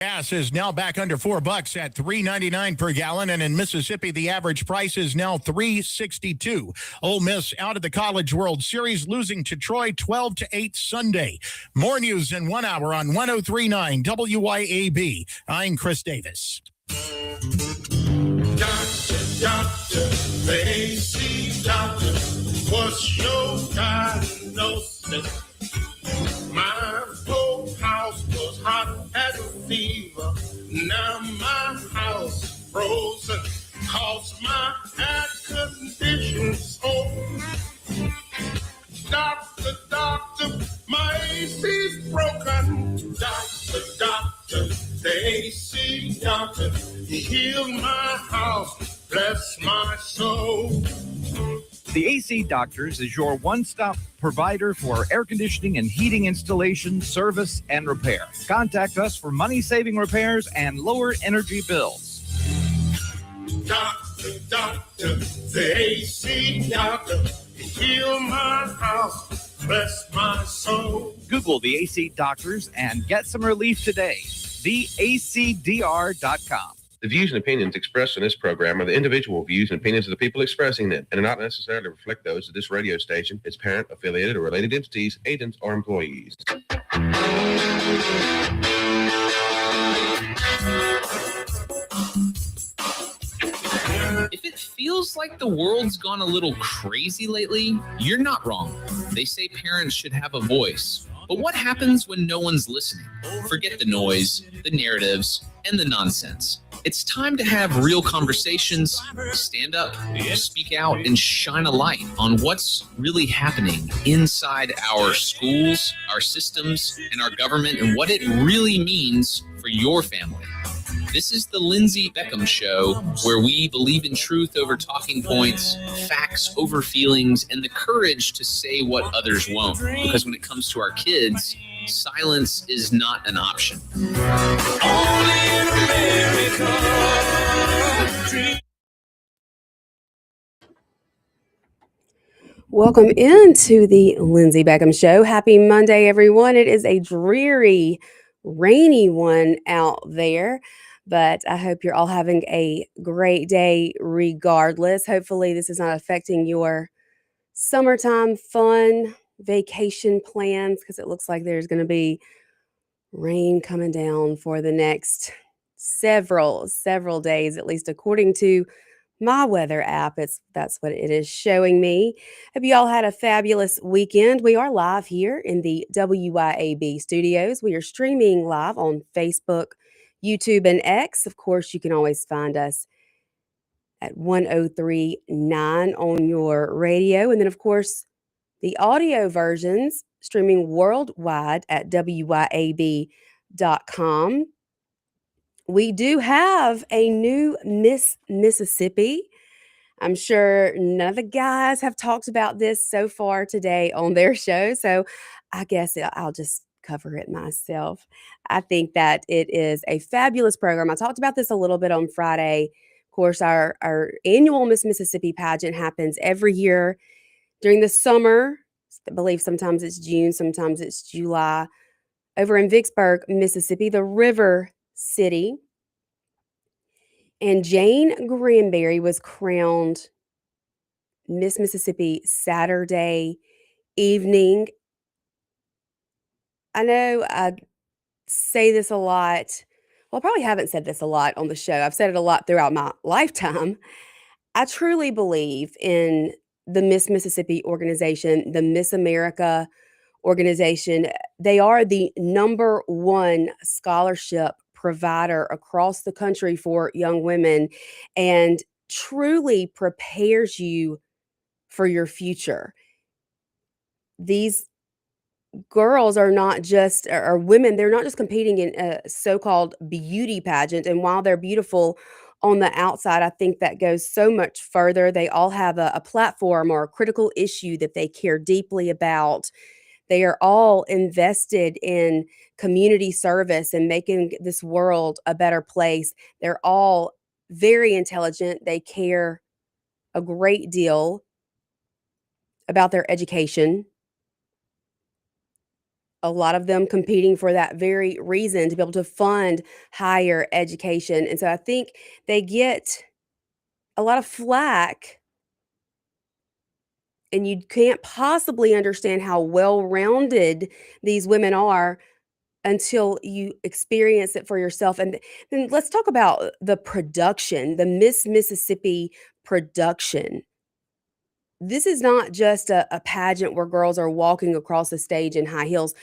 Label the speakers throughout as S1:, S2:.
S1: Gas is now back under $4 at $3.99 per gallon, and in Mississippi, the average price is now $3.62. Ole Miss out of the College World Series, losing to Troy 12-8 Sunday. More news in 1 hour on 103.9 WYAB. I'm Chris Davis.
S2: Doctor, the AC doctor, what's your diagnosis? My whole house was hot as a fever. Now my house frozen, cause my air conditioning's on. Doctor, my AC's broken. Doctor, the AC doctor, he healed my house, bless my soul.
S3: The AC Doctors is your one-stop provider for air conditioning and heating installation, service, and repair. Contact us for money-saving repairs and lower energy bills.
S2: Doctor, the AC doctor, heal my house, bless my soul.
S3: Google the AC Doctors and get some relief today. TheACDR.com.
S4: The views and opinions expressed in this program are the individual views and opinions of the people expressing them and do not necessarily reflect those of this radio station, its parent, affiliated, or related entities, agents, or employees.
S5: If it feels like the world's gone a little crazy lately, you're not wrong. They say parents should have a voice. But what happens when no one's listening? Forget the noise, the narratives, and the nonsense. It's time to have real conversations, stand up, speak out, and shine a light on what's really happening inside our schools, our systems, and our government, and what it really means for your family. This is the Lindsay Beckham Show, where we believe in truth over talking points, facts over feelings, and the courage to say what others won't. Because when it comes to our kids, silence is not an option.
S2: Only in America.
S6: Welcome into the Lindsay Beckham Show. Happy Monday, everyone. It is a dreary, rainy one out there, but I hope you're all having a great day regardless. Hopefully, this is not affecting your summertime fun vacation plans, because it looks like there's going to be rain coming down for the next several days, at least according to my weather app. That's what it is showing me. Hope you all had a fabulous weekend. We are live here in the WYAB studios. We are streaming live on Facebook, YouTube, and X. Of course, you can always find us at 103.9 on your radio. And then, of course, the audio versions streaming worldwide at WYAB.com. We do have a new Miss Mississippi. I'm sure none of the guys have talked about this so far today on their show, so I guess I'll just cover it myself. I think that it is a fabulous program. I talked about this a little bit on Friday. Of course, our annual Miss Mississippi pageant happens every year during the summer. I believe sometimes it's June, sometimes it's July, over in Vicksburg, Mississippi, the River City. And Jane Granberry was crowned Miss Mississippi Saturday evening. I know I say this a lot. Well, I probably haven't said this a lot on the show. I've said it a lot throughout my lifetime. I truly believe in the Miss Mississippi organization, the Miss America organization. They are the number one scholarship provider across the country for young women and truly prepares you for your future. These girls are not just, or women, they're not just competing in a so-called beauty pageant. And while they're beautiful on the outside, I think that goes so much further. They all have a platform or a critical issue that they care deeply about. They are all invested in community service and making this world a better place. They're all very intelligent. They care a great deal about their education. a lot of them competing for that very reason, to be able to fund higher education. And so I think they get a lot of flack, and you can't possibly understand how well-rounded these women are until you experience it for yourself. And then let's talk about the production, the Miss Mississippi production. This is not just a pageant where girls are walking across the stage in high heels.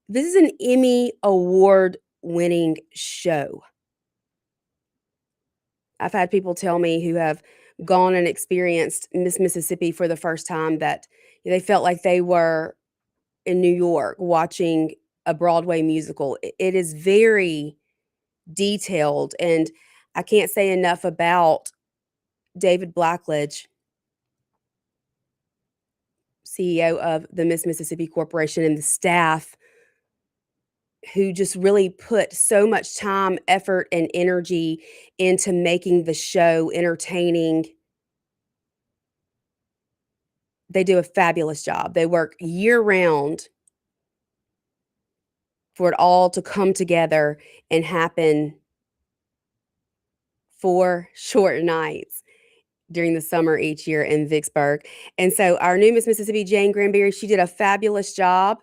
S6: This is an Emmy award-winning show. I've had people tell me who have gone and experienced Miss Mississippi for the first time that they felt like they were in New York watching a Broadway musical. It is very detailed, and I can't say enough about David Blackledge, CEO of the Miss Mississippi Corporation, and the staff who just really put so much time, effort, and energy into making the show entertaining. They do a fabulous job. They work year-round for it all to come together and happen 4 short nights during the summer each year in Vicksburg. And so our new Miss Mississippi, Jane Granberry, she did a fabulous job.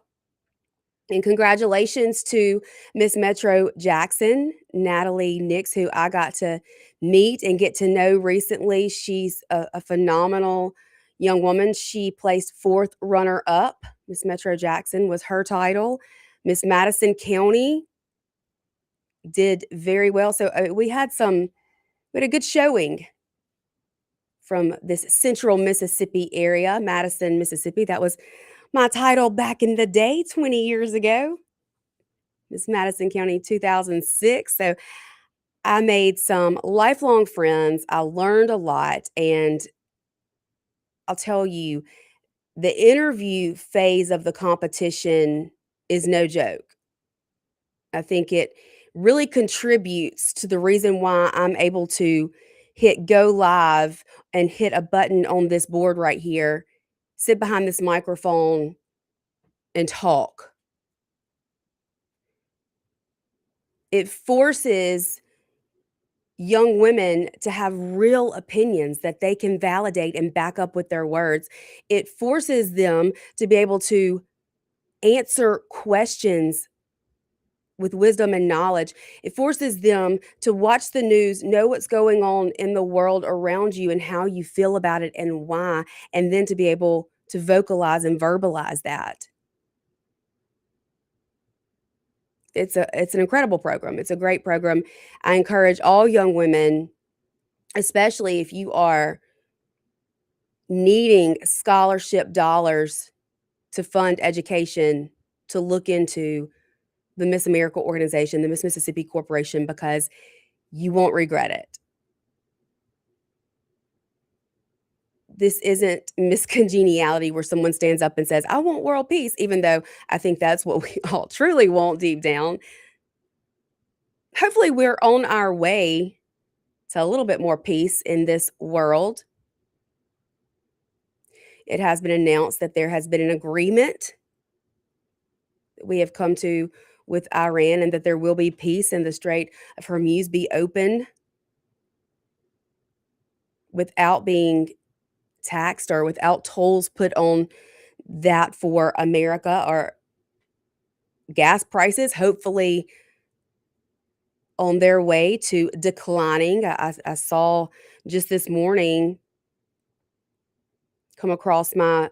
S6: And congratulations to Miss Metro Jackson, Natalie Nix, who I got to meet and get to know recently. She's a phenomenal young woman. She placed 4th runner-up. Miss Metro Jackson was her title. Miss Madison County did very well. So we had a good showing from this central Mississippi area, Madison, Mississippi. That was my title back in the day, 20 years ago. Miss Madison County 2006. So I made some lifelong friends. I learned a lot. And I'll tell you, the interview phase of the competition is no joke. I think it really contributes to the reason why I'm able to hit go live and hit a button on this board right here, sit behind this microphone, and talk. It forces young women to have real opinions that they can validate and back up with their words. It forces them to be able to answer questions with wisdom and knowledge. It forces them to watch the news, know what's going on in the world around you and how you feel about it and why, and then to be able to vocalize and verbalize that. It's an incredible program. It's a great program. I encourage all young women, especially if you are needing scholarship dollars to fund education, to look into the Miss America organization, the Miss Mississippi Corporation, because you won't regret it. This isn't Miss Congeniality where someone stands up and says, I want world peace, even though I think that's what we all truly want deep down. Hopefully, we're on our way to a little bit more peace in this world. It has been announced that there has been an agreement that we have come to with Iran, and that there will be peace and the Strait of Hormuz be open without being taxed or without tolls put on that for America, or gas prices hopefully on their way to declining. I saw just this morning come across my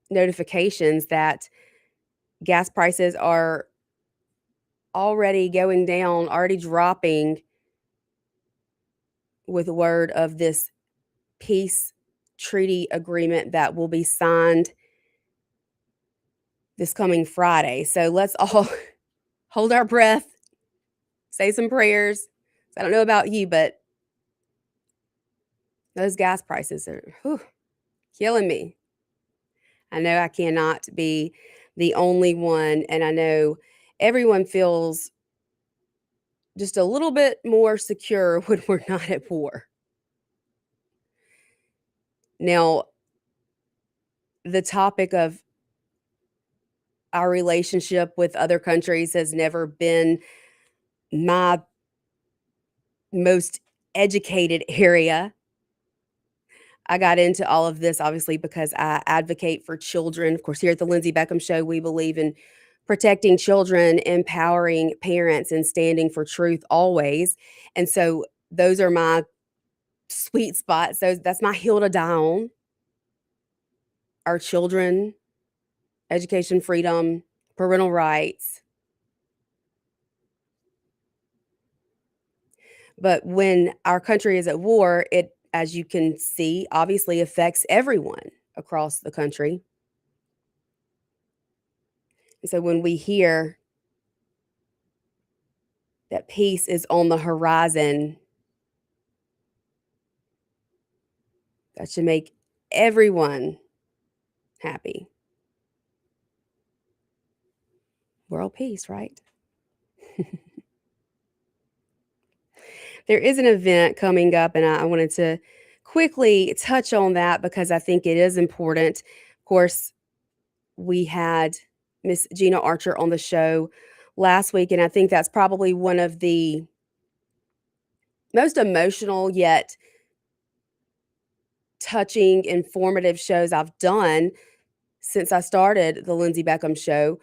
S6: notifications that gas prices are already going down, already dropping with word of this peace treaty agreement that will be signed this coming Friday. So let's all hold our breath, say some prayers. I don't know about you, but those gas prices are killing me. I know I cannot be the only one, and I know everyone feels just a little bit more secure when we're not at war. Now, the topic of Our relationship with other countries has never been my most educated area. I got into all of this obviously because I advocate for children. Of course, here at the Lindsay Beckham Show, we believe in protecting children, empowering parents, and standing for truth always. And so those are my sweet spots. So that's my hill to die on. Our children, education, freedom, parental rights. But when our country is at war, it, as you can see, obviously affects everyone across the country. And so when we hear that peace is on the horizon, that should make everyone happy. World peace, right? There is an event coming up, and I wanted to quickly touch on that because I think it is important. Of course, we had Miss Gina Archer on the show last week, and I think that's probably one of the most emotional yet touching, informative shows I've done since I started the Lindsay Beckham Show.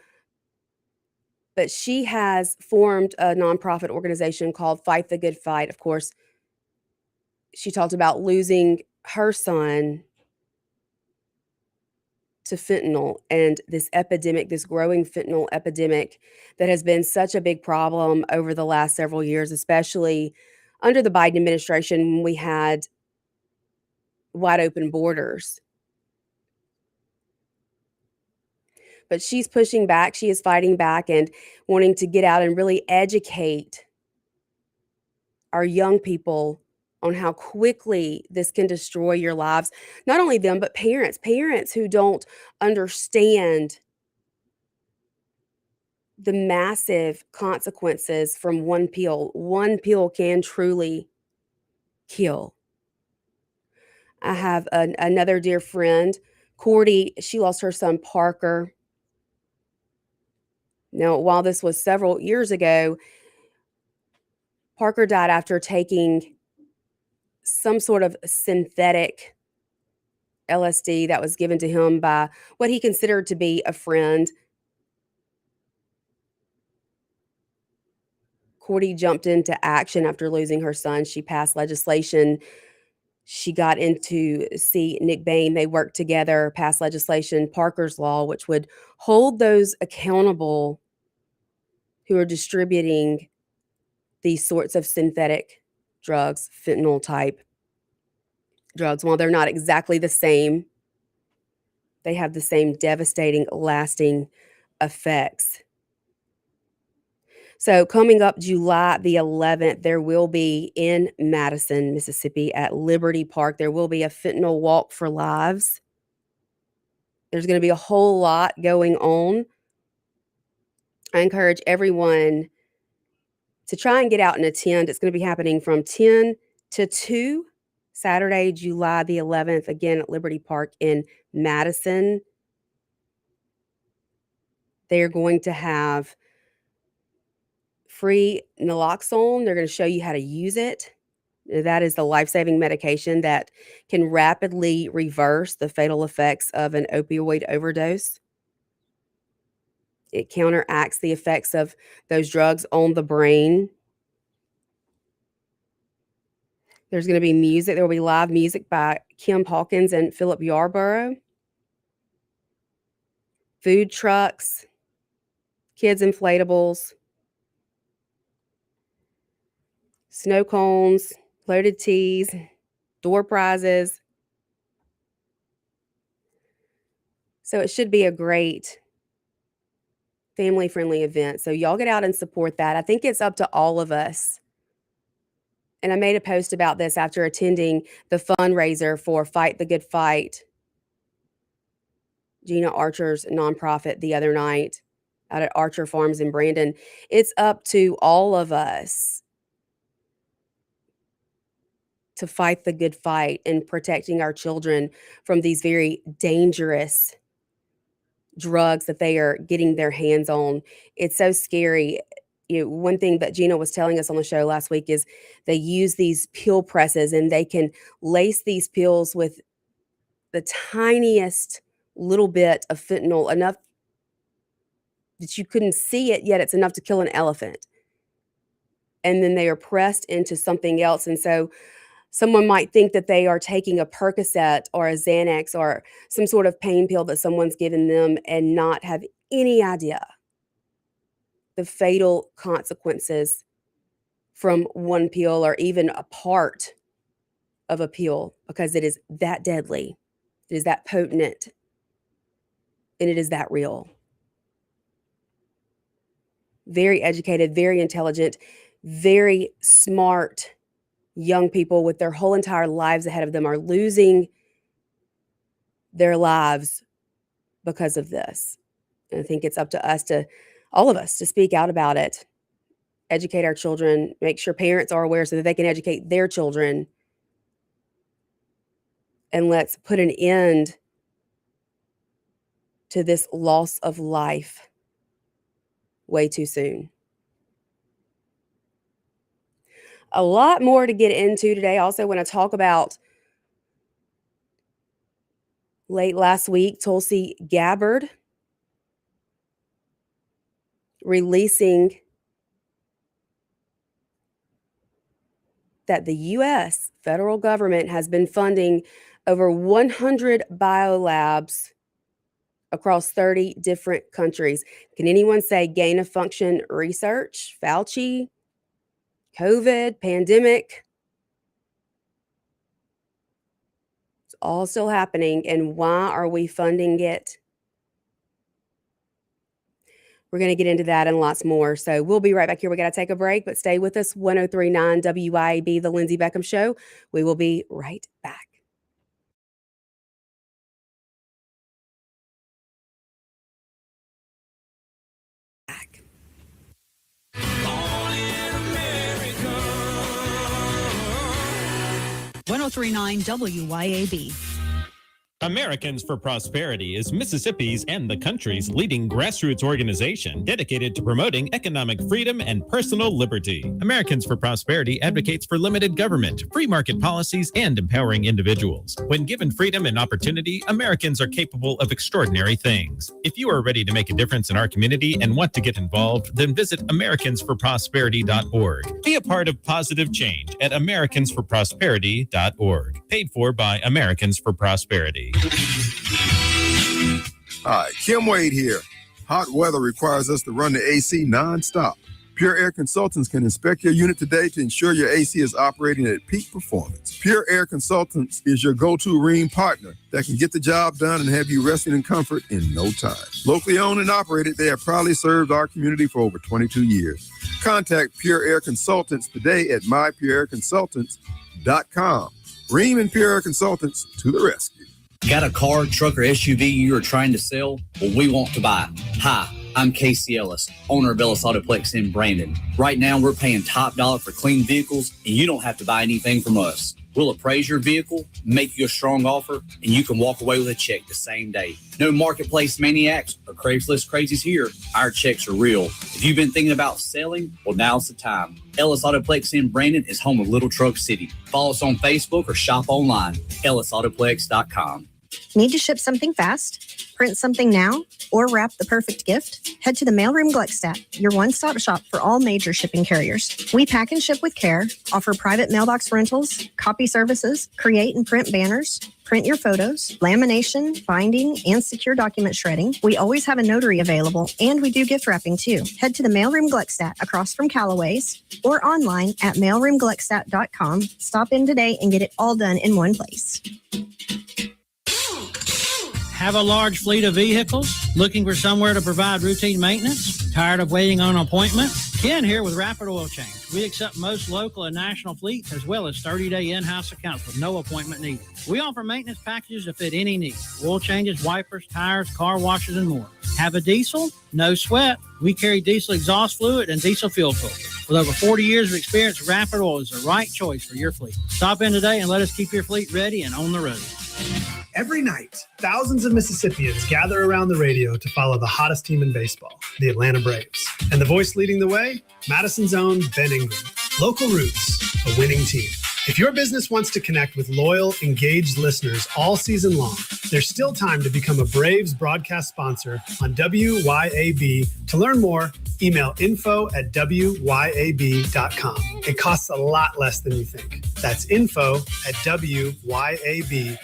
S6: But she has formed a nonprofit organization called Fight the Good Fight. Of course, she talked about losing her son to fentanyl and this epidemic, this growing fentanyl epidemic that has been such a big problem over the last several years, especially under the Biden administration when we had wide open borders. But she's pushing back, she is fighting back and wanting to get out and really educate our young people on how quickly this can destroy your lives. Not only them, but parents who don't understand the massive consequences from one pill. One pill can truly kill. I have another dear friend, Cordy. She lost her son, Parker. Now, while this was several years ago, Parker died after taking some sort of synthetic LSD that was given to him by what he considered to be a friend. Cordy jumped into action after losing her son. She passed legislation. She got in to see Nick Bain. They worked together, passed legislation, Parker's Law, which would hold those accountable who are distributing these sorts of synthetic drugs, fentanyl type drugs. While they're not exactly the same, they have the same devastating, lasting effects. So coming up July the 11th, there will be in Madison, Mississippi at Liberty Park, there will be a fentanyl walk for lives. There's going to be a whole lot going on. I encourage everyone to try and get out and attend. It's going to be happening from 10 to 2, Saturday, July the 11th, again at Liberty Park in Madison. They're going to have free naloxone. They're going to show you how to use it. That is the life-saving medication that can rapidly reverse the fatal effects of an opioid overdose. It counteracts the effects of those drugs on the brain. There's going to be music. There will be live music by Kim Hawkins and Philip Yarborough. Food trucks, kids' inflatables, snow cones, loaded teas, door prizes. So it should be a great family-friendly event. So y'all get out and support that. I think it's up to all of us. And I made a post about this after attending the fundraiser for Fight the Good Fight, Gina Archer's nonprofit, the other night out at Archer Farms in Brandon. It's up to all of us to fight the good fight in protecting our children from these very dangerous drugs that they are getting their hands on. It's so scary. One thing that Gina was telling us on the show last week is they use these pill presses, and they can lace these pills with the tiniest little bit of fentanyl, enough that you couldn't see it, yet it's enough to kill an elephant. And then they are pressed into something else. And so someone might think that they are taking a Percocet or a Xanax or some sort of pain pill that someone's given them, and not have any idea the fatal consequences from one pill, or even a part of a pill, because it is that deadly, it is that potent, and it is that real. Very educated, very intelligent, very smart young people with their whole entire lives ahead of them are losing their lives because of this. And I think it's up to us, to all of us, to speak out about it, educate our children, make sure parents are aware so that they can educate their children. And let's put an end to this loss of life way too soon. A lot more to get into today. I also want to talk about late last week, Tulsi Gabbard releasing that the U.S. federal government has been funding over 100 biolabs across 30 different countries. Can anyone say gain of function research? Fauci? COVID, pandemic, it's all still happening. And why are we funding it? We're going to get into that and lots more. So we'll be right back here. We got to take a break, but stay with us. 103.9 WYAB, The Lindsay Beckham Show. We will be right back. Back.
S7: 103.9 WYAB.
S8: Americans for Prosperity is Mississippi's and the country's leading grassroots organization dedicated to promoting economic freedom and personal liberty. Americans for Prosperity advocates for limited government, free market policies, and empowering individuals. When given freedom and opportunity, Americans are capable of extraordinary things. If you are ready to make a difference in our community and want to get involved, then visit americansforprosperity.org. Be a part of positive change at americansforprosperity.org. Paid for by Americans for Prosperity.
S9: Hi, Kim Wade here. Hot weather requires us to run the AC nonstop. Pure Air Consultants can inspect your unit today to ensure your AC is operating at peak performance. Pure Air Consultants is your go-to Rheem partner that can get the job done and have you resting in comfort in no time. Locally owned and operated, they have proudly served our community for over 22 years. Contact Pure Air Consultants today at mypureairconsultants.com. Rheem and Pure Air Consultants to the rescue.
S10: Got a car, truck, or SUV you are trying to sell? Well, we want to buy. Hi, I'm Casey Ellis, owner of Ellis Autoplex in Brandon. Right now, we're paying top dollar for clean vehicles, and you don't have to buy anything from us. We'll appraise your vehicle, make you a strong offer, and you can walk away with a check the same day. No marketplace maniacs or Craigslist crazies here. Our checks are real. If you've been thinking about selling, well, now's the time. Ellis Autoplex in Brandon is home of Little Truck City. Follow us on Facebook or shop online, ellisautoplex.com.
S11: Need to ship something fast, print something now, or wrap the perfect gift? Head to the Mailroom Gluckstadt, your one-stop shop for all major shipping carriers. We pack and ship with care, offer private mailbox rentals, copy services, create and print banners, print your photos, lamination, binding, and secure document shredding. We always have a notary available, and we do gift wrapping too. Head to the Mailroom Gluckstadt across from Callaway's or online at mailroomgluckstadt.com. Stop in today and get it all done in one place.
S12: Have a large fleet of vehicles? Looking for somewhere to provide routine maintenance? Tired of waiting on an appointment? Ken here with Rapid Oil Change. We accept most local and national fleets as well as 30-day in-house accounts with no appointment needed. We offer maintenance packages to fit any need. Oil changes, wipers, tires, car washes, and more. Have a diesel? No sweat. We carry diesel exhaust fluid and diesel fuel filter. With over 40 years of experience, Rapid Oil is the right choice for your fleet. Stop in today and let us keep your fleet ready and on the road.
S13: Every night, thousands of Mississippians gather around the radio to follow the hottest team in baseball, the Atlanta Braves. And the voice leading the way? Madison's own Ben Ingram. Local Roots, a winning team. If your business wants to connect with loyal, engaged listeners all season long, there's still time to become a Braves broadcast sponsor on WYAB. To learn more, email info@wyab.com. It costs a lot less than you think. That's info@wyab.com.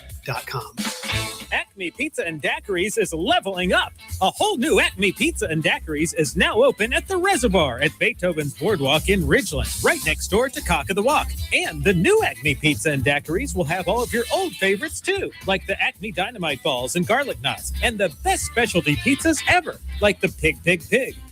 S8: Acme Pizza and Daiquiris is leveling up. A whole new Acme Pizza and Daiquiris is now open at the Reservoir at Beethoven's Boardwalk in Ridgeland, right next door to Cock of the Walk. And the new Acme Pizza and Daiquiris will have all of your old favorites too, like the Acme Dynamite Balls and Garlic Knots, and the best specialty pizzas ever, like the Pig,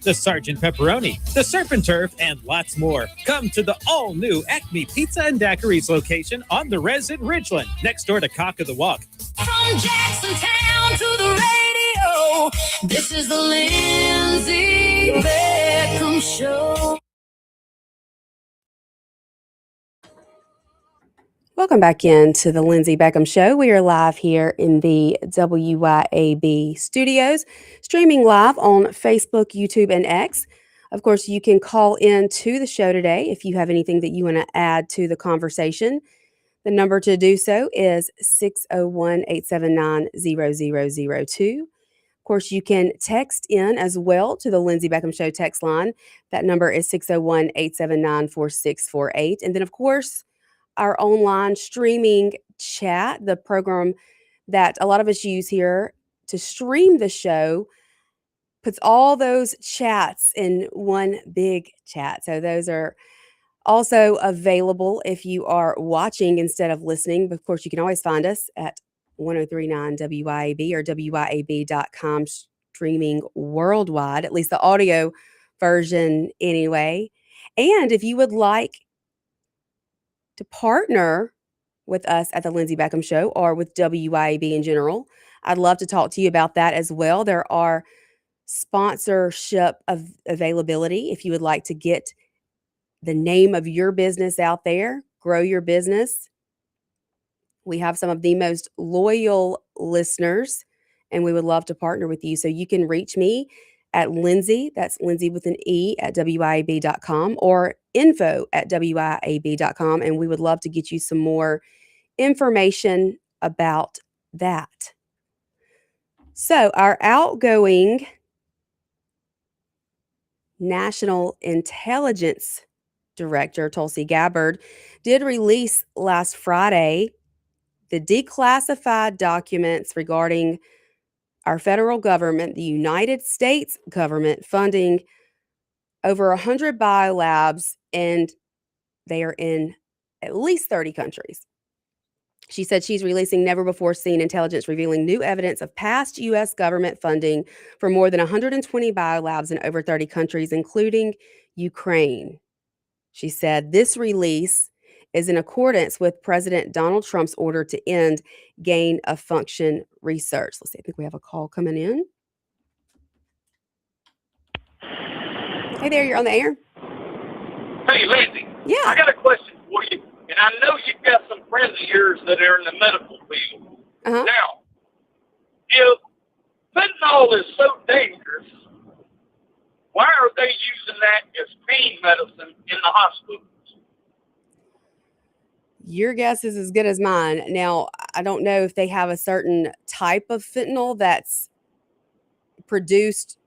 S8: the Sergeant Pepperoni, the Serpent Turf, and lots more. Come to the all-new Acme Pizza and Daiquiris location on the Res in Ridgeland, next door to Cock of the Walk.
S2: From Jacksontown to the radio, this is the Lindsay Beckham Show.
S6: Welcome back into the Lindsay Beckham Show. We are live here in the WYAB studios, streaming live on Facebook, YouTube, and X. Of course, you can call in to the show today if you have anything that you want to add to the conversation. The number to do so is 601-879-0002. Of course, you can text in as well to the Lindsay Beckham Show text line. That number is 601-879-4648. And then, of course, our online streaming chat, the program that a lot of us use here to stream the show, puts all those chats in one big chat. So those are also available if you are watching instead of listening. But of course, you can always find us at 1039 WYAB or WYAB.com, streaming worldwide, at least the audio version anyway. And if you would like to partner with us at the Lindsay Beckham Show or with WYAB in general, I'd love to talk to you about that as well. There are sponsorship availability if you would like to get the name of your business out there, grow your business. We have some of the most loyal listeners, and we would love to partner with you. So you can reach me at Lindsay, that's Lindsay with an E, at WYAB.com, or info@WYAB.com, and we would love to get you some more information about that. So our outgoing National Intelligence Director, Tulsi Gabbard, did release last Friday the declassified documents regarding our federal government, the United States government, funding over 100 biolabs, and they are in at least 30 countries. She said she's releasing never-before-seen intelligence revealing new evidence of past U.S. government funding for more than 120 biolabs in over 30 countries, including Ukraine. She said this release is in accordance with President Donald Trump's order to end gain-of-function research. Let's see, I think we have a call coming in. Hey there, you're on the air.
S14: Hey, Lindsay.
S6: Yeah.
S14: I got a question for you, and I know you've got some friends of yours that are in the medical field.
S6: Uh-huh.
S14: Now, if fentanyl is so dangerous, why are they using that as pain medicine in the hospitals?
S6: Your guess is as good as mine. Now, I don't know if they have a certain type of fentanyl that's produced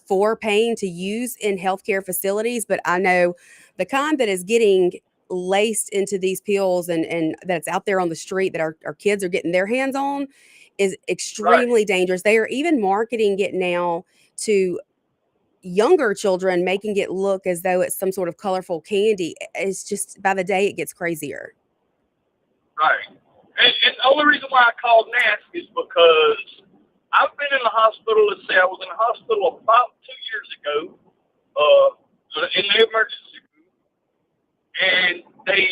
S6: for pain to use in healthcare facilities, but I know the kind that is getting laced into these pills and that's out there on the street that our kids are getting their hands on is extremely dangerous. They are even marketing it now to younger children, making it look as though it's some sort of colorful candy. It's just, by the day, it gets crazier.
S14: Right. And the only reason why I called and asked is because I've been in the hospital. Let's say I was in the hospital about 2 years ago in the emergency room, and they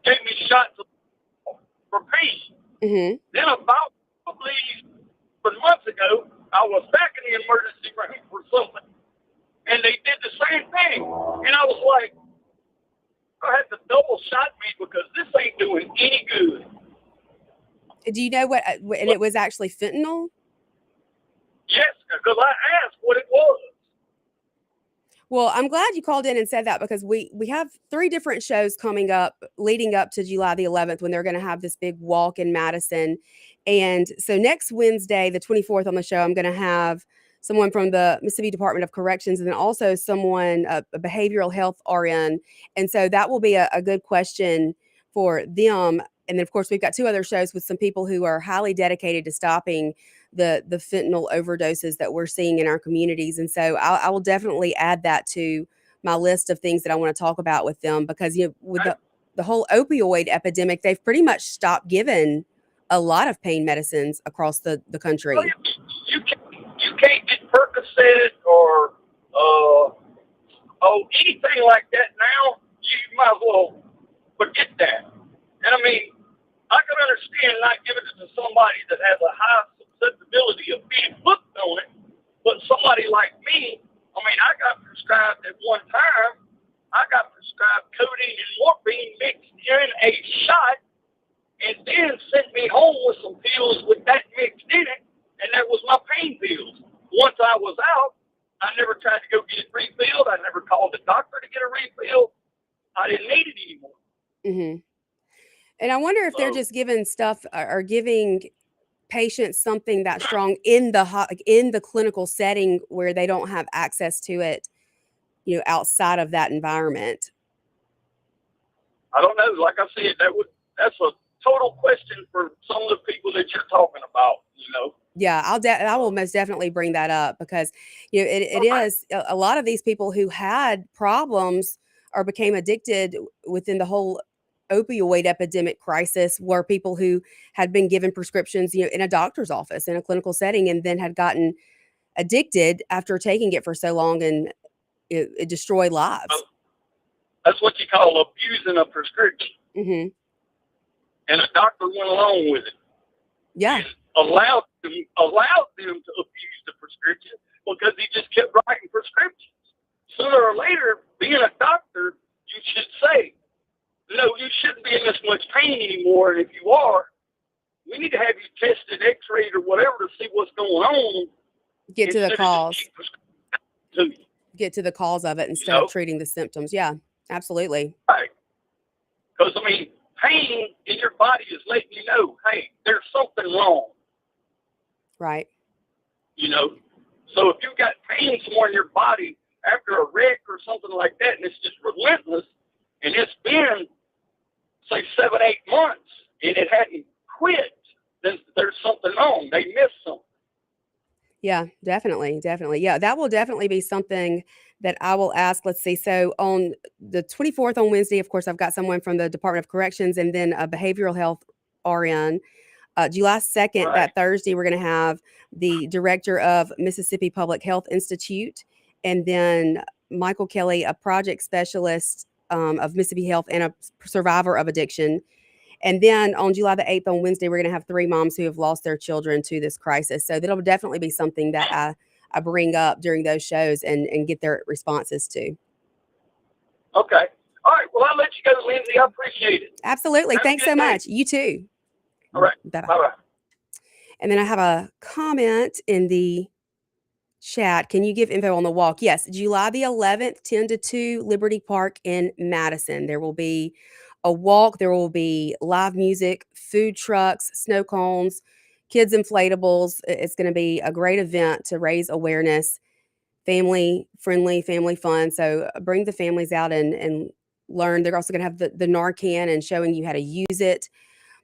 S14: gave me shots for pain.
S6: Mm-hmm.
S14: Then about probably 4 months ago, I was back in the emergency room for something, and they did the same thing. And I was like, I had to double shot me because this ain't doing any good.
S6: Do you know what? And it was actually fentanyl.
S14: Yes, because I asked what it was.
S6: Well, I'm glad you called in and said that because we have 3 different shows coming up leading up to July the 11th when they're going to have this big walk in Madison. And so next Wednesday, the 24th on the show, I'm going to have someone from the Mississippi Department of Corrections and then also someone, a behavioral health RN. And so that will be a good question for them. And then, of course, we've got 2 other shows with some people who are highly dedicated to stopping the fentanyl overdoses that we're seeing in our communities. And so I will definitely add that to my list of things that I want to talk about with them because, you know, with the whole opioid epidemic, they've pretty much stopped giving a lot of pain medicines across the country.
S14: Well, you can't get Percocet or anything like that now. You might as well forget that. And I mean, I can understand not giving it to somebody that has a high susceptibility of being hooked on it, but somebody like me, I mean, I got prescribed at one time, I got prescribed codeine and morphine mixed in a shot and then sent me home with some pills with that mixed in it, and that was my pain pills. Once I was out, I never tried to go get it refilled. I never called the doctor to get a refill. I didn't need it anymore.
S6: Mm-hmm. And I wonder if they're just giving stuff or giving patients something that strong in the clinical setting where they don't have access to it, you know, outside of that environment.
S14: I don't know. Like I said, that's a total question for some of the people that you're talking about, you know.
S6: Yeah, I will most definitely bring that up because, you know, it is a lot of these people who had problems or became addicted within the whole opioid epidemic crisis were people who had been given prescriptions, you know, in a doctor's office in a clinical setting and then had gotten addicted after taking it for so long and it destroyed lives.
S14: That's what you call abusing a prescription.
S6: Mm-hmm.
S14: And a doctor went along with it.
S6: Yeah.
S14: Allowed them to abuse the prescription because he just kept writing prescriptions. Sooner or later, being a doctor, you should say, no, you shouldn't be in this much pain anymore. And if you are, we need to have you tested, x-rayed, or whatever to see what's going on.
S6: Get to the cause. Get to the cause of it instead of treating the symptoms. Yeah, absolutely.
S14: Right. Because, I mean, pain in your body is letting you know, hey, there's something wrong.
S6: Right.
S14: You know, so if you've got pain somewhere in your body after a wreck or something like that, and it's just relentless, and it's been, say, 7-8 months, and it hadn't quit, then there's something wrong. They missed something.
S6: Yeah, definitely. Yeah, that will definitely be something that I will ask. Let's see. So on the 24th on Wednesday, of course, I've got someone from the Department of Corrections and then a behavioral health RN. July 2nd, that Thursday, we're going to have the director of Mississippi Public Health Institute, and then Michael Kelly, a project specialist of Mississippi Health and a survivor of addiction. And then on July the 8th, on Wednesday, we're going to have 3 moms who have lost their children to this crisis. So that'll definitely be something that I bring up during those shows and get their responses to.
S14: Okay. All right. Well, I'll let you go, Lindsay. I appreciate it.
S6: Absolutely. Thanks so much. You too.
S14: All right.
S6: Bye-bye.
S14: Bye-bye.
S6: And then I have a comment in the chat. Can you give info on the walk? Yes, July the 11th, 10 to 2, Liberty Park in Madison. There will be a walk. There will be live music, food trucks, snow cones, kids inflatables. It's going to be a great event to raise awareness, family friendly, family fun. So bring the families out and learn. They're also going to have the Narcan and showing you how to use it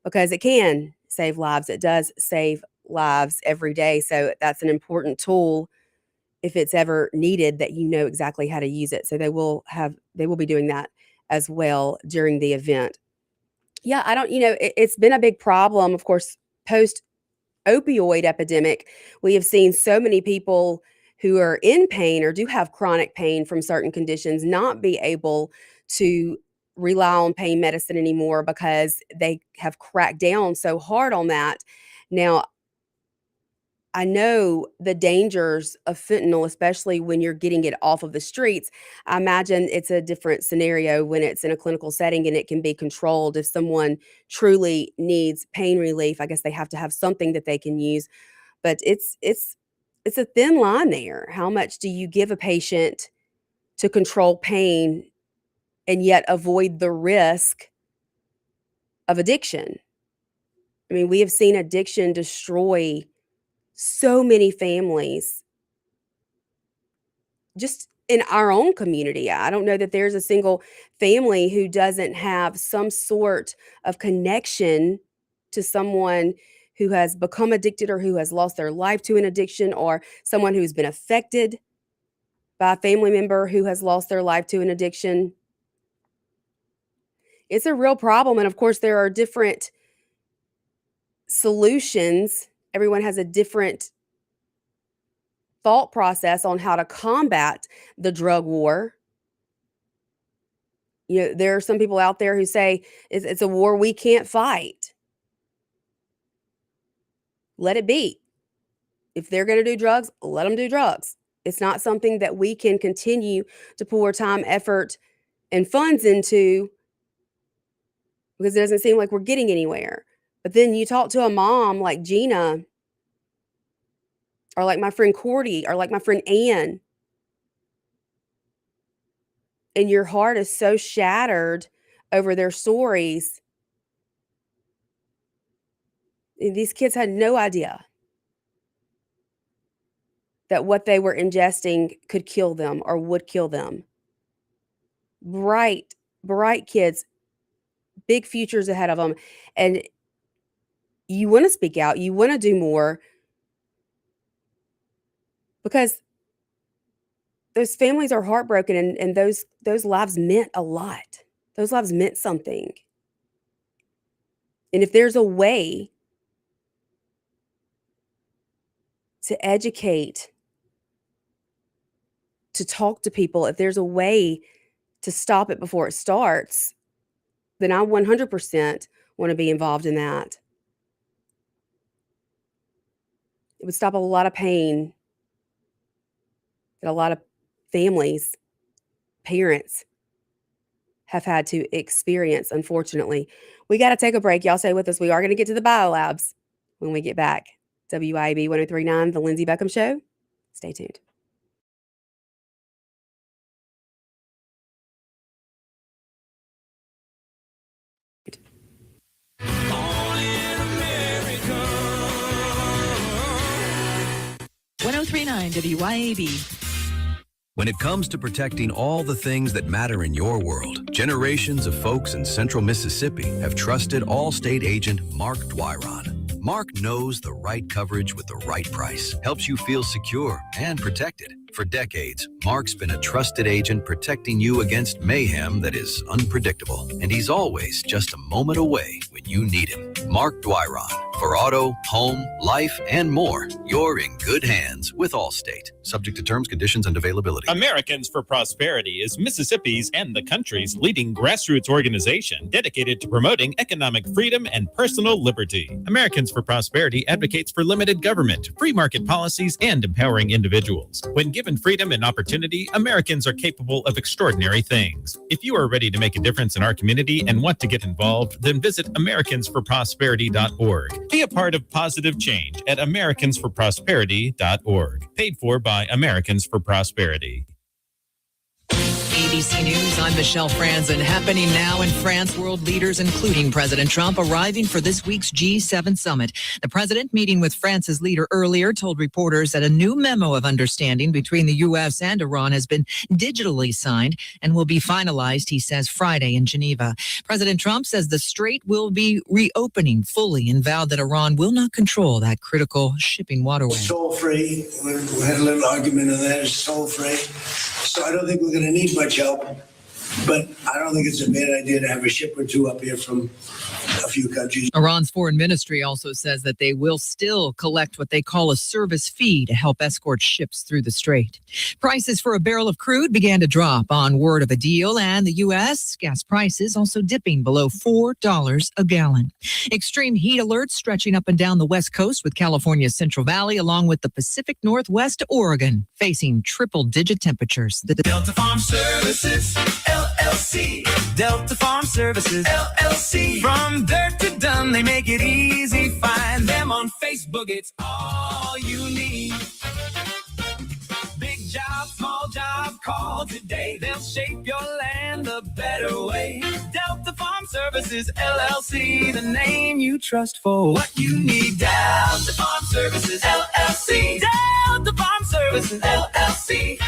S6: because it can save lives. It does save lives every day. So that's an important tool if it's ever needed that you know exactly how to use it. So they will be doing that as well during the event. Yeah, it's been a big problem, of course, post opioid epidemic. We have seen so many people who are in pain or do have chronic pain from certain conditions not be able to rely on pain medicine anymore because they have cracked down so hard on that. Now, I know the dangers of fentanyl, especially when you're getting it off of the streets. I imagine it's a different scenario when it's in a clinical setting and it can be controlled. If someone truly needs pain relief, I guess they have to have something that they can use. But it's a thin line there. How much do you give a patient to control pain and yet avoid the risk of addiction? I mean, we have seen addiction destroy so many families just in our own community. I don't know that there's a single family who doesn't have some sort of connection to someone who has become addicted or who has lost their life to an addiction, or someone who's been affected by a family member who has lost their life to an addiction. It's a real problem. And of course, there are different solutions. Everyone has a different thought process on how to combat the drug war. You know, there are some people out there who say it's a war we can't fight. Let it be. If they're going to do drugs, let them do drugs. It's not something that we can continue to pour time, effort, and funds into because it doesn't seem like we're getting anywhere. But then you talk to a mom like Gina, or like my friend Cordy, or like my friend Ann, and your heart is so shattered over their stories. And these kids had no idea that what they were ingesting could kill them or would kill them. Bright kids, big futures ahead of them. And you want to speak out, you want to do more, because those families are heartbroken, and those lives meant a lot. Those lives meant something. And if there's a way to educate, to talk to people, if there's a way to stop it before it starts, then I 100% want to be involved in that. It would stop a lot of pain that a lot of families, parents have had to experience, unfortunately. We got to take a break. Y'all stay with us. We are going to get to the biolabs when we get back. WIAB 1039, The Lindsay Beckham Show. Stay tuned.
S7: WYAB.
S15: When it comes to protecting all the things that matter in your world, generations of folks in central Mississippi have trusted Allstate agent Mark Dwyron. Mark knows the right coverage with the right price, helps you feel secure and protected. For decades, Mark's been a trusted agent protecting you against mayhem that is unpredictable. And he's always just a moment away when you need him. Mark Dwyron. For auto, home, life, and more, you're in good hands with Allstate. Subject to terms, conditions, and availability.
S8: Americans for Prosperity is Mississippi's and the country's leading grassroots organization dedicated to promoting economic freedom and personal liberty. Americans for Prosperity advocates for limited government, free market policies, and empowering individuals. When given freedom and opportunity, Americans are capable of extraordinary things. If you are ready to make a difference in our community and want to get involved, then visit AmericansForProsperity.org. Be a part of positive change at AmericansForProsperity.org. Paid for by Americans for Prosperity.
S16: ABC News, I'm Michelle Franzen. Happening now in France, world leaders, including President Trump, arriving for this week's G7 summit. The president, meeting with France's leader earlier, told reporters that a new memo of understanding between the U.S. and Iran has been digitally signed and will be finalized, he says, Friday in Geneva. President Trump says the strait will be reopening fully and vowed that Iran will not control that critical shipping waterway.
S17: Toll-free. We had a little argument on that. It's toll-free. So I don't think we're going to need much help. But I don't think it's a bad idea to have a ship or two up here from a few countries.
S16: Iran's foreign ministry also says that they will still collect what they call a service fee to help escort ships through the strait. Prices for a barrel of crude began to drop on word of a deal, and the U.S. gas prices also dipping below $4 a gallon. Extreme heat alerts stretching up and down the West Coast, with California's Central Valley along with the Pacific Northwest to Oregon facing triple-digit temperatures.
S2: Delta Farm Services, LLC. Delta Farm Services, LLC. From dirt to done, they make it easy. Find them on Facebook, it's all you need. Big job, small job, call today. They'll shape your land a better way. Delta Farm Services, LLC. The name you trust for what you need. Delta Farm Services, LLC. Delta Farm Services, LLC.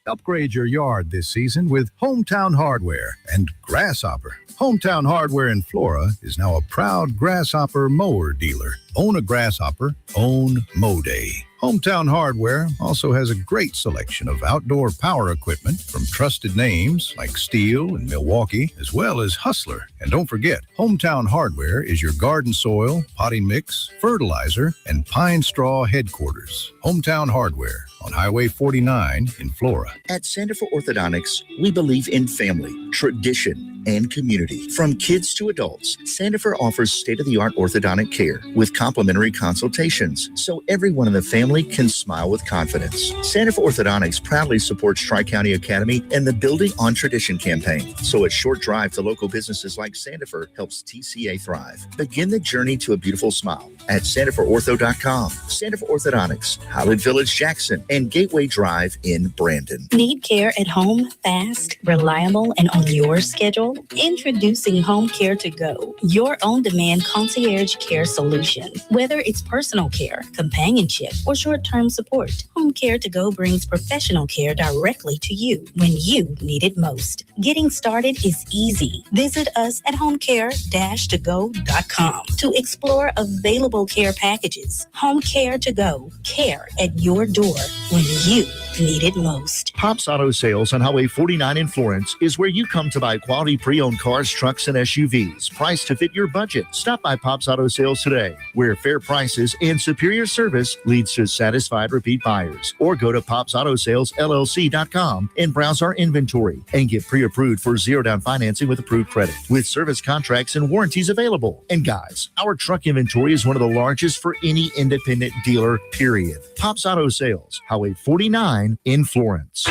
S18: Upgrade your yard this season with Hometown Hardware and Grasshopper. Hometown Hardware in Flora is now a proud Grasshopper mower dealer. Own a Grasshopper, own Mow Day. Hometown Hardware also has a great selection of outdoor power equipment from trusted names like Steel and Milwaukee, as well as Hustler. And don't forget, Hometown Hardware is your garden soil, potting mix, fertilizer, and pine straw headquarters. Hometown Hardware on Highway 49 in Flora.
S19: At Sandifer Orthodontics, we believe in family, tradition, and community. From kids to adults, Sandifer offers state-of-the-art orthodontic care with complimentary consultations, so everyone in the family can smile with confidence. Sandifer Orthodontics proudly supports Tri-County Academy and the Building on Tradition campaign, so a short drive to local businesses like Sandifer helps TCA thrive. Begin the journey to a beautiful smile at sandiferortho.com. Sandifer Orthodontics, Highland Village, Jackson, and Gateway Drive in Brandon.
S20: Need care at home, fast, reliable, and on your schedule? Introducing Home Care to Go, your on-demand concierge care solution. Whether it's personal care, companionship, or short-term support, Home Care to Go brings professional care directly to you when you need it most. Getting started is easy. Visit us at homecare-to-go.com to explore available care packages. Home Care to Go, care at your door when you need it most.
S19: Pops Auto Sales on Highway 49 in Florence is where you come to buy quality pre-owned cars, trucks, and SUVs, priced to fit your budget. Stop by Pops Auto Sales today, where fair prices and superior service leads to satisfied repeat buyers. Or go to popsautosalesllc.com and browse our inventory and get pre-approved for zero-down financing with approved credit, with service contracts and warranties available. And guys, our truck inventory is one of the largest for any independent dealer, period. Pops Auto Sales, Highway 49 in Florence.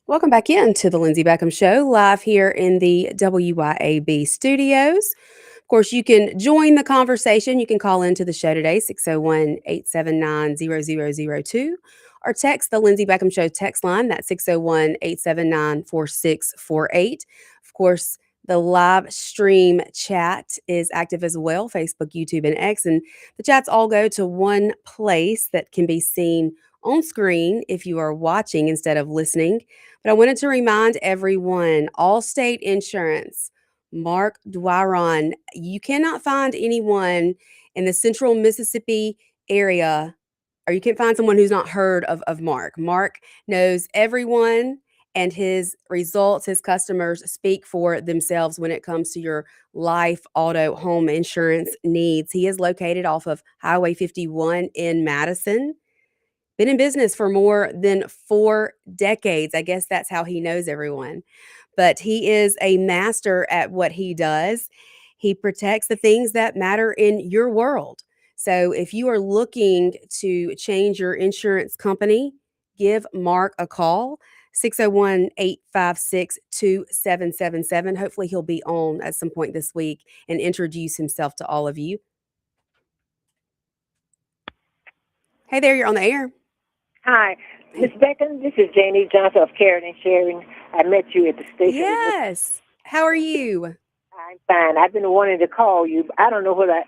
S6: Welcome back into the Lindsay Beckham Show, live here in the WYAB studios. Of course, you can join the conversation. You can call into the show today, 601-879-0002, or text the Lindsay Beckham Show text line, that's 601-879-4648. Of course, the live stream chat is active as well, Facebook, YouTube, and X, and the chats all go to one place that can be seen on screen if you are watching instead of listening. But I wanted to remind everyone, Allstate Insurance, Mark Dwyron, you cannot find anyone in the central Mississippi area, or you can't find someone who's not heard of Mark. Mark knows everyone, and his results, his customers speak for themselves when it comes to your life, auto, home insurance needs. He is located off of Highway 51 in Madison. Been in business for more than 4 decades. I guess that's how he knows everyone. But he is a master at what he does. He protects the things that matter in your world. So if you are looking to change your insurance company, give Mark a call. 601-856-2777. Hopefully he'll be on at some point this week and introduce himself to all of you. Hey there, you're on the air.
S21: Hi, Ms. Beckham. This is Janie Johnson of Caring and Sharing. I met you at the station.
S6: Yes. How are you?
S21: I'm fine. I've been wanting to call you. I don't know what I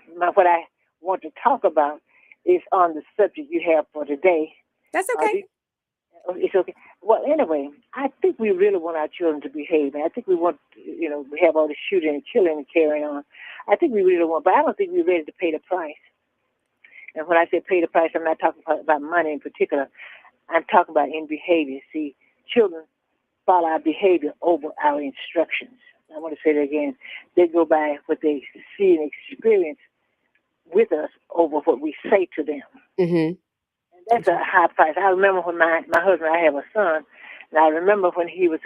S21: want to talk about is on the subject you have for today.
S6: That's okay.
S21: It's okay. Well, anyway, I think we really want our children to behave. And I think we want, we have all the shooting and killing and carrying on. I think we really want, but I don't think we're ready to pay the price. And when I say pay the price, I'm not talking about money in particular. I'm talking about in behavior. See, children follow our behavior over our instructions. I want to say that again. They go by what they see and experience with us over what we say to them.
S6: Mm-hmm.
S21: And that's a high price. I remember when my husband, I have a son, and I remember when he was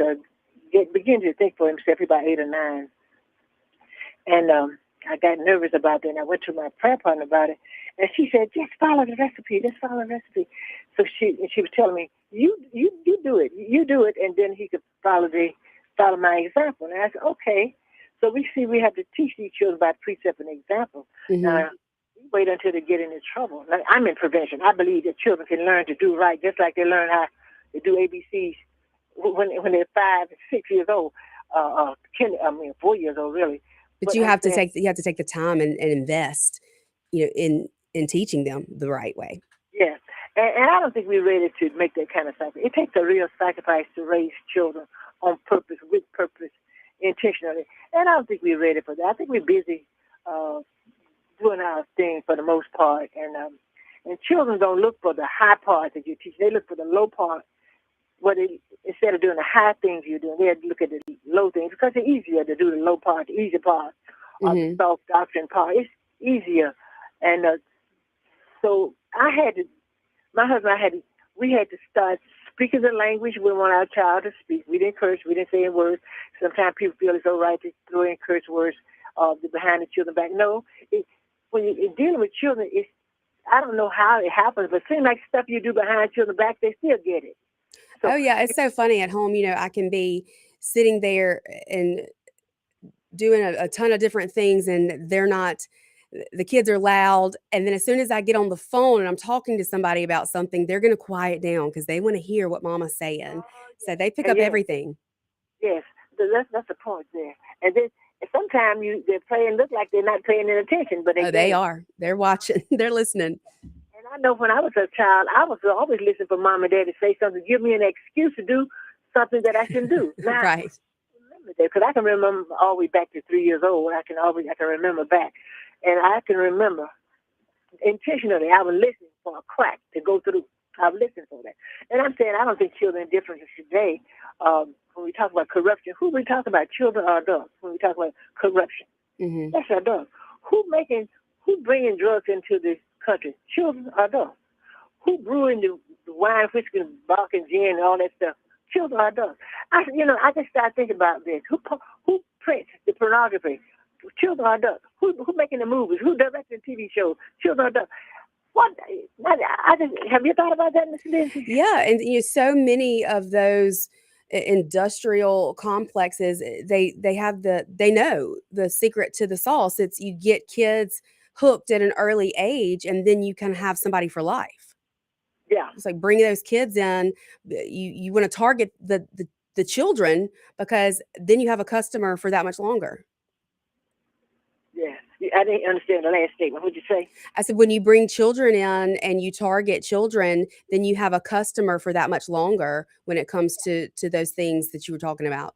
S21: beginning to think for himself, about 8 or 9. And I got nervous about that, and I went to my prayer partner about it. And she said, just follow the recipe. Just follow the recipe. So she was telling me, you do it. You do it, and then he could follow my example. And I said, okay. So we have to teach these children about precept and example.
S6: Mm-hmm.
S21: Now, we wait until they get into trouble. Now, I'm in prevention. I believe that children can learn to do right, just like they learn how to do ABCs when they're 5 and 6 years old. 4 years old, really.
S6: But you have to take the time and invest, in teaching them the right way.
S21: Yes. And I don't think we're ready to make that kind of sacrifice. It takes a real sacrifice to raise children on purpose, with purpose, intentionally. And I don't think we're ready for that. I think we're busy doing our thing for the most part. And children don't look for the high part that you teach. They look for the low part. Instead of doing the high things you're doing, they look at the low things because it's easier to do the low part, the easy part, or the soft doctrine part. It's easier. And so my husband and I we had to start speaking the language we want our child to speak. We didn't curse, we didn't say in words. Sometimes people feel it's all right to throw in curse words behind the children back. No, when you're dealing with children, I don't know how it happens, but it seems like stuff you do behind children back, they still get it.
S6: So, yeah, it's so funny at home. I can be sitting there and doing a ton of different things, and the kids are loud. And then as soon as I get on the phone and I'm talking to somebody about something, they're going to quiet down because they want to hear what mama's saying. So they pick up everything.
S21: Yes, that's the point there. And then sometimes they're playing, look like they're not paying any attention, but
S6: they are. They're watching. They're listening.
S21: And I know when I was a child, I was always listening for mom and dad to say something, give me an excuse to do something that I shouldn't do. Now,
S6: right.
S21: Because I can remember all the way back to 3 years old. I can remember back. And I can remember intentionally I was listening for a crack to go through. I was listening for that. And I'm saying I don't think children are different today. When we talk about corruption, who we talk about, children or adults? When we talk about corruption, that's adults. Who bringing drugs into this country? Children or adults? Who brewing the wine, whiskey, vodka, and gin, and all that stuff? Children or adults? I just started thinking about this. Who prints the pornography? Children or adults? Who making the movies? Who directing TV shows? Children or adults? What? Have you thought about that, Mr. Lindsay?
S6: Yeah, and so many of those industrial complexes, they know the secret to the sauce. It's you get kids hooked at an early age, and then you can have somebody for life.
S21: Yeah,
S6: it's like bringing those kids in. You want to target the children because then you have a customer for that much longer.
S21: Yeah, I didn't understand the last statement. What'd you say?
S6: I said when you bring children in and you target children, then you have a customer for that much longer when it comes to those things that you were talking about.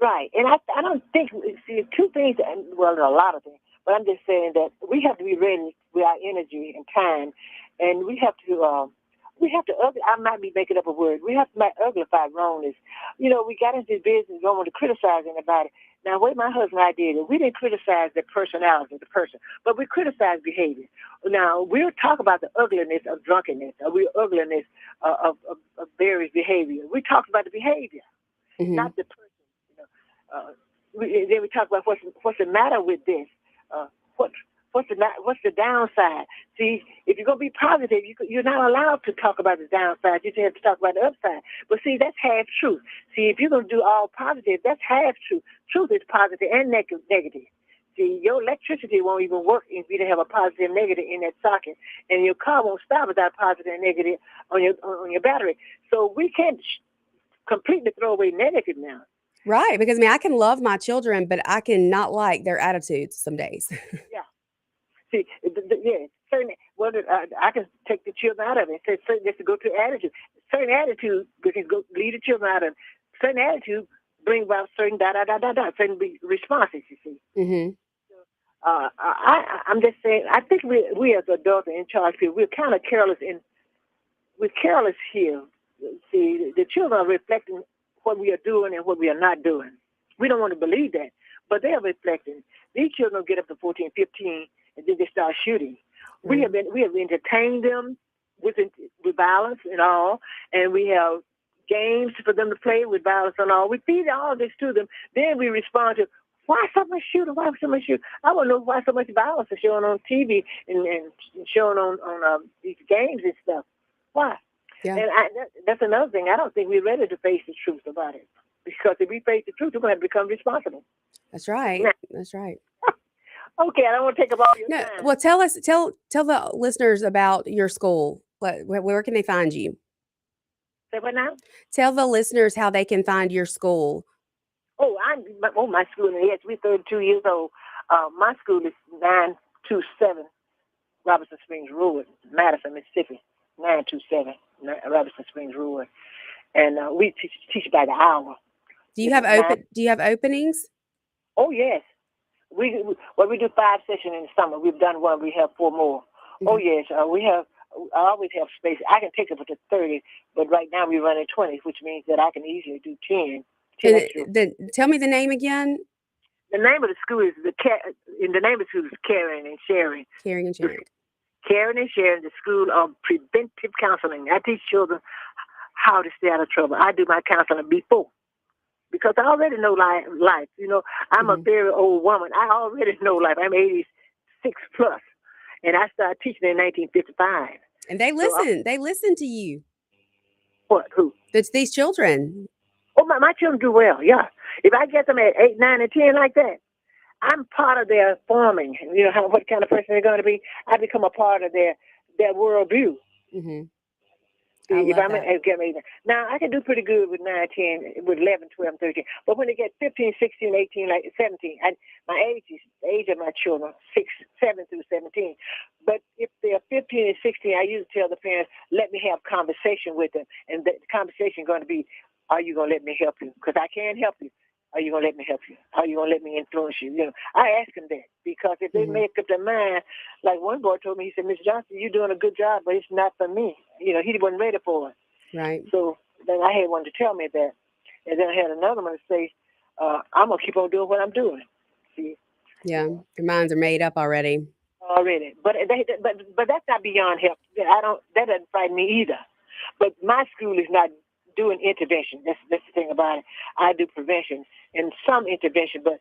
S21: Right, and I don't think, two things, well, a lot of things, but I'm just saying that we have to be ready with our energy and time, and we have to, I might be making up a word, we have to uglify wrongness. We got into business, don't want to criticize anybody. Now, the way my husband and I did it, we didn't criticize the personality of the person, but we criticized behavior. Now, we'll talk about the ugliness of drunkenness, or the ugliness of various behavior. We talked about the behavior, not the person. Then we talk about what's the matter with this. What's the downside? See, if you're going to be positive, you're not allowed to talk about the downside. You just have to talk about the upside. But see, that's half truth. See, if you're going to do all positive, that's half truth. Truth is positive and negative. See, your electricity won't even work if you don't have a positive and negative in that socket, and your car won't stop without positive and negative on your battery. So we can't completely throw away negative now.
S6: Right, because I can love my children, but I can not like their attitudes some days.
S21: Yeah. See, certain. Well, I can take the children out of it. Say certain just to go to attitude. Certain attitude we can go lead the children out of it. Certain attitude bring about certain certain responses. You see.
S6: Mm-hmm.
S21: I'm just saying, I think we as adults and in charge people, we're kind of careless we're careless here. See, the children are reflecting what we are doing and what we are not doing. We don't want to believe that, but they are reflecting. These children get up to 14, 15, and then they start shooting. We have entertained them with violence and all, and we have games for them to play with violence and all. We feed all this to them. Then we respond to, why so much shooting? Why so much shooting? I want to know why so much violence is showing on TV and showing on these games and stuff. Why? Yeah. And that's another thing. I don't think we're ready to face the truth about it. Because if we face the truth, we're going to have to become responsible.
S6: That's right. That's right.
S21: Okay, I don't want to take up all your time.
S6: Well, tell the listeners about your school. Where can they find you?
S21: Say what now?
S6: Tell the listeners how they can find your school.
S21: My school, yes, we're 32 years old. My school is 927 Robertson Springs Road, Madison, Mississippi. 927 Robertson Springs Road. And we teach by the hour.
S6: Do you have openings?
S21: Oh, yes. We do 5 sessions in the summer. We've done one. We have 4 more. Mm-hmm. Oh, yes. I always have space. I can take it up to 30, but right now we're running 20, which means that I can easily do 10.
S6: Tell me the name again.
S21: The name of the school is Caring and Sharing.
S6: Caring and Sharing.
S21: Caring and Sharing, the School of Preventive Counseling. I teach children how to stay out of trouble. I do my counseling before. Because I already know life. You know, I'm a very old woman. I already know life. I'm 86 plus. And I started teaching in 1955.
S6: And they listen. They listen to you.
S21: What? Who?
S6: It's these children.
S21: Oh, my children do well, yeah. If I get them at 8, 9, and 10 like that, I'm part of their forming. You know, what kind of person they're going to be. I become a part of their worldview. Mm-hmm. Now, I can do pretty good with 9, 10, with 11, 12, 13. But when they get 15, 16, 18, like 17, my age is the age of my children, 7 through 17. But if they're 15 and 16, I usually tell the parents, let me have conversation with them. And the conversation is going to be, are you going to let me help you? Because I can't help you. Are you going to let me help you? Are you going to let me influence you? You know, I ask them that because if they make up their mind, like one boy told me, he said, Miss Johnson, you're doing a good job, but it's not for me. You know, he wasn't ready for it.
S6: Right.
S21: So then I had one to tell me that. And then I had another one to say, I'm going to keep on doing what I'm doing. See?
S6: Yeah, their minds are made up already.
S21: But that's not beyond help. That doesn't frighten me either. But my school is not doing intervention. That's the thing about it. I do prevention and some intervention, but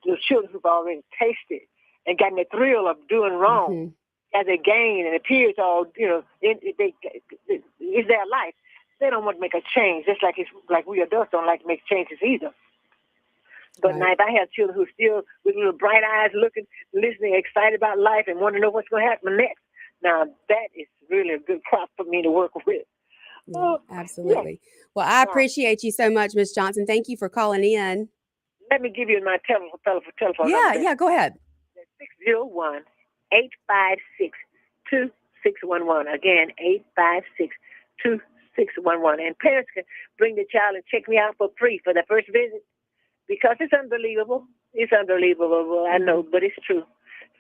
S21: the children who've already tasted and gotten the thrill of doing wrong as a gain and appears all, you know, it's their life. They don't want to make a change. Just like we adults don't like to make changes either. But now if I have children who still with little bright eyes looking, listening, excited about life and want to know what's going to happen next, now that is really a good crop for me to work with.
S6: Yeah, absolutely. Yeah. Well, I appreciate you so much, Miss Johnson. Thank you for calling in.
S21: Let me give you my telephone
S6: number. Yeah, go ahead.
S21: 601-856-2611. Again, 856-2611. And parents can bring the child and check me out for free for the first visit because it's unbelievable. It's unbelievable. I know, but it's true.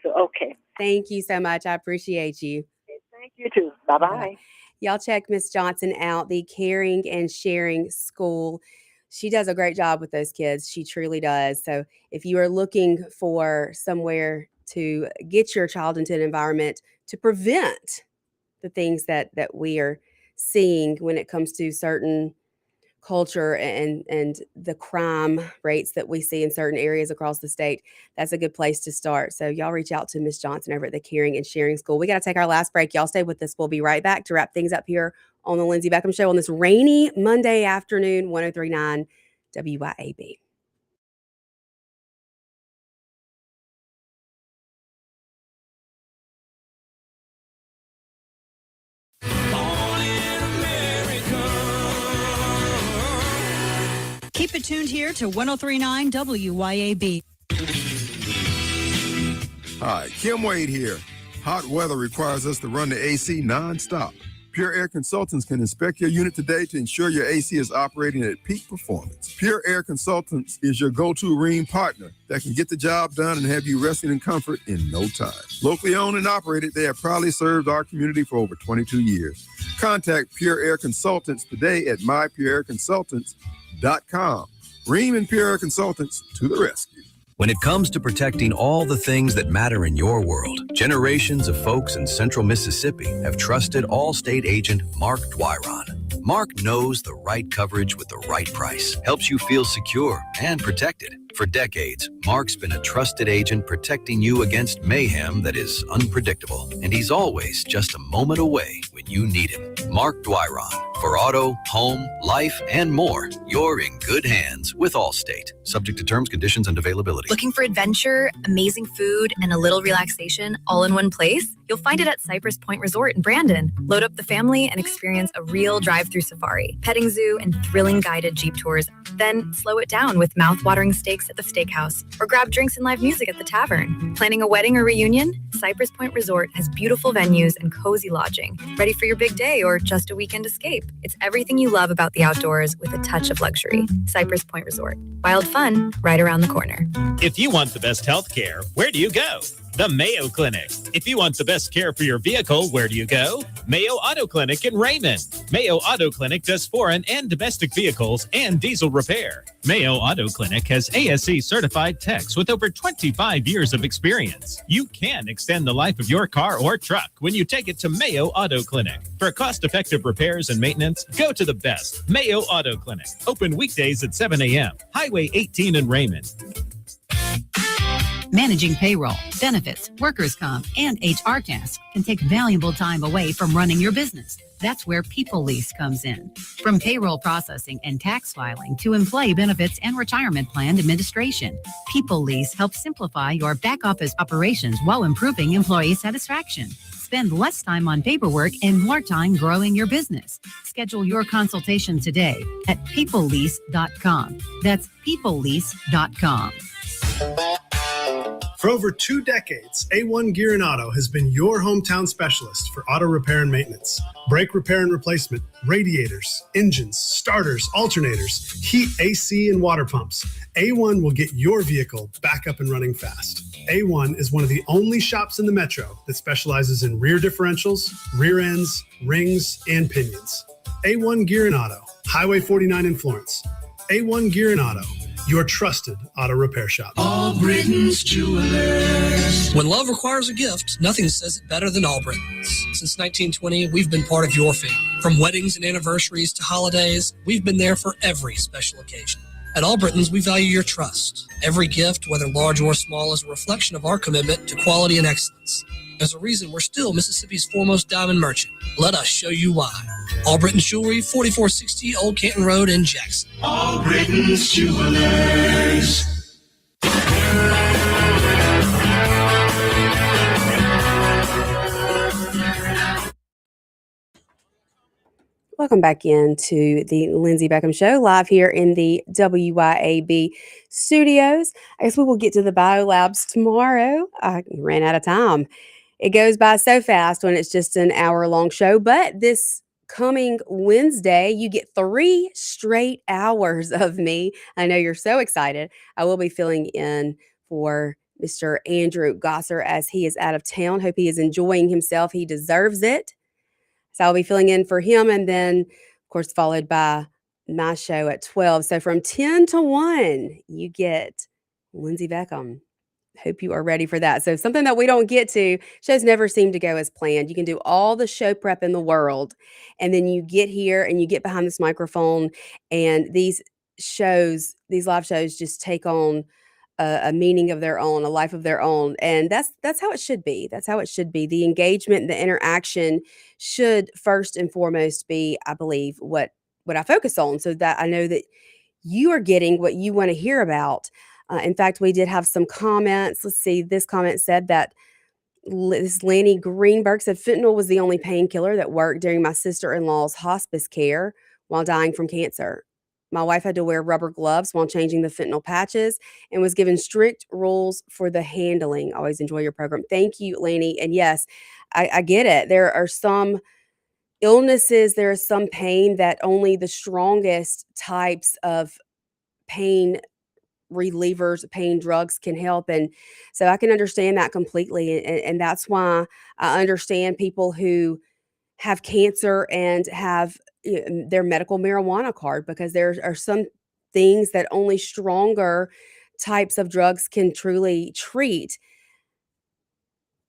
S21: So, okay.
S6: Thank you so much. I appreciate you.
S21: Thank you, too. Bye-bye.
S6: Y'all check Miss Johnson out, the Caring and Sharing School. She does a great job with those kids. She truly does. So if you are looking for somewhere to get your child into an environment to prevent the things that we are seeing when it comes to certain culture and the crime rates that we see in certain areas across the state, that's a good place to start. So y'all reach out to Miss Johnson over at the Caring and Sharing School. We got to take our last break. Y'all stay with us. We'll be right back to wrap things up here on the Lindsay Beckham Show on this rainy Monday afternoon, 103.9 WYAB.
S7: Keep it tuned here to 103.9 WYAB.
S9: Hi, Kim Wade here. Hot weather requires us to run the AC nonstop. Pure Air Consultants can inspect your unit today to ensure your AC is operating at peak performance. Pure Air Consultants is your go-to Rheem partner that can get the job done and have you resting in comfort in no time. Locally owned and operated, they have proudly served our community for over 22 years. Contact Pure Air Consultants today at mypureairconsultants.com. Rheem and Pure Air Consultants to the rescue.
S15: When it comes to protecting all the things that matter in your world, generations of folks in central Mississippi have trusted Allstate agent Mark Dwyron. Mark knows the right coverage with the right price, helps you feel secure and protected. For decades, Mark's been a trusted agent protecting you against mayhem that is unpredictable, and he's always just a moment away when you need him. Mark Dwyron. For auto, home, life, and more, you're in good hands with Allstate. Subject to terms, conditions, and availability.
S1: Looking for adventure, amazing food, and a little relaxation all in one place? You'll find it at Cypress Point Resort in Brandon. Load up the family and experience a real drive-through safari, petting zoo, and thrilling guided Jeep tours. Then slow it down with mouth-watering steaks at the steakhouse, or grab drinks and live music at the tavern. Planning a wedding or reunion? Cypress Point Resort has beautiful venues and cozy lodging. Ready for your big day or just a weekend escape? It's everything you love about the outdoors with a touch of luxury. Cypress Point Resort. Wild fun right around the corner.
S8: If you want the best health care, where do you go? The Mayo Clinic. If you want the best care for your vehicle, where do you go? Mayo Auto Clinic in Raymond. Mayo Auto Clinic does foreign and domestic vehicles and diesel repair. Mayo Auto Clinic has ASE certified techs with over 25 years of experience. You can extend the life of your car or truck when you take it to Mayo Auto Clinic. For cost-effective repairs and maintenance, go to the best, Mayo Auto Clinic. Open weekdays at 7 a.m. Highway 18 in Raymond.
S22: Managing payroll, benefits, workers' comp, and HR tasks can take valuable time away from running your business. That's where People Lease comes in. From payroll processing and tax filing to employee benefits and retirement plan administration, People Lease helps simplify your back office operations while improving employee satisfaction. Spend less time on paperwork and more time growing your business. Schedule your consultation today at peoplelease.com. That's peoplelease.com.
S13: For over 2 decades, A1 Gear and Auto has been your hometown specialist for auto repair and maintenance. Brake repair and replacement, radiators, engines, starters, alternators, heat, AC, and water pumps. A1 will get your vehicle back up and running fast. A1 is one of the only shops in the metro that specializes in rear differentials, rear ends, rings, and pinions. A1 Gear and Auto, Highway 49 in Florence. A1 Gear and Auto, your trusted auto repair shop.
S2: All Britain's Jewelers.
S23: When love requires a gift, nothing says it better than All Britons. Since 1920, we've been part of your family. From weddings and anniversaries to holidays, we've been there for every special occasion. At All Britons, we value your trust. Every gift, whether large or small, is a reflection of our commitment to quality and excellence. There's a reason we're still Mississippi's foremost diamond merchant. Let us show you why. All Britain's Jewelry, 4460 Old Canton Road in Jackson.
S2: All Britain's Jewelers.
S6: Welcome back into the Lindsay Beckham Show, live here in the WYAB studios. I guess we will get to the biolabs tomorrow. I ran out of time. It goes by so fast when it's just an hour-long show, but this coming Wednesday, you get 3 straight hours of me. I know you're so excited. I will be filling in for Mr. Andrew Gosser as he is out of town. Hope he is enjoying himself. He deserves it. So I'll be filling in for him, and then, of course, followed by my show at 12. So from 10 to 1, you get Lindsay Beckham. Hope you are ready for that. So something that we don't get to, shows never seem to go as planned. You can do all the show prep in the world, and then you get here and you get behind this microphone, and these live shows just take on a meaning of their own, a life of their own. And that's how it should be. That's how it should be. The engagement and the interaction should first and foremost be, I believe, what I focus on, so that I know that you are getting what you want to hear about. In fact, we did have some comments. Let's see. This comment said that this Lanny Greenberg said fentanyl was the only painkiller that worked during my sister-in-law's hospice care while dying from cancer. My wife had to wear rubber gloves while changing the fentanyl patches and was given strict rules for the handling. Always enjoy your program. Thank you, Lanny. And yes, I get it. There are some illnesses, there is some pain that only the strongest types of pain relievers, pain drugs can help. And so I can understand that completely. And that's why I understand people who have cancer and have their medical marijuana card, because there are some things that only stronger types of drugs can truly treat.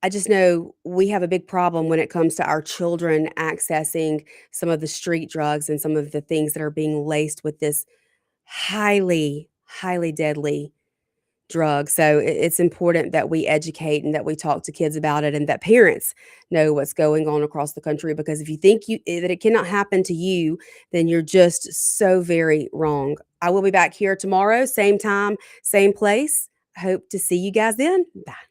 S6: I just know we have a big problem when it comes to our children accessing some of the street drugs and some of the things that are being laced with this highly, highly deadly drug. So it's important that we educate and that we talk to kids about it, and that parents know what's going on across the country, because if you think that it cannot happen to you, then you're just so very wrong. I will be back here tomorrow, same time, same place. Hope to see you guys then. Bye.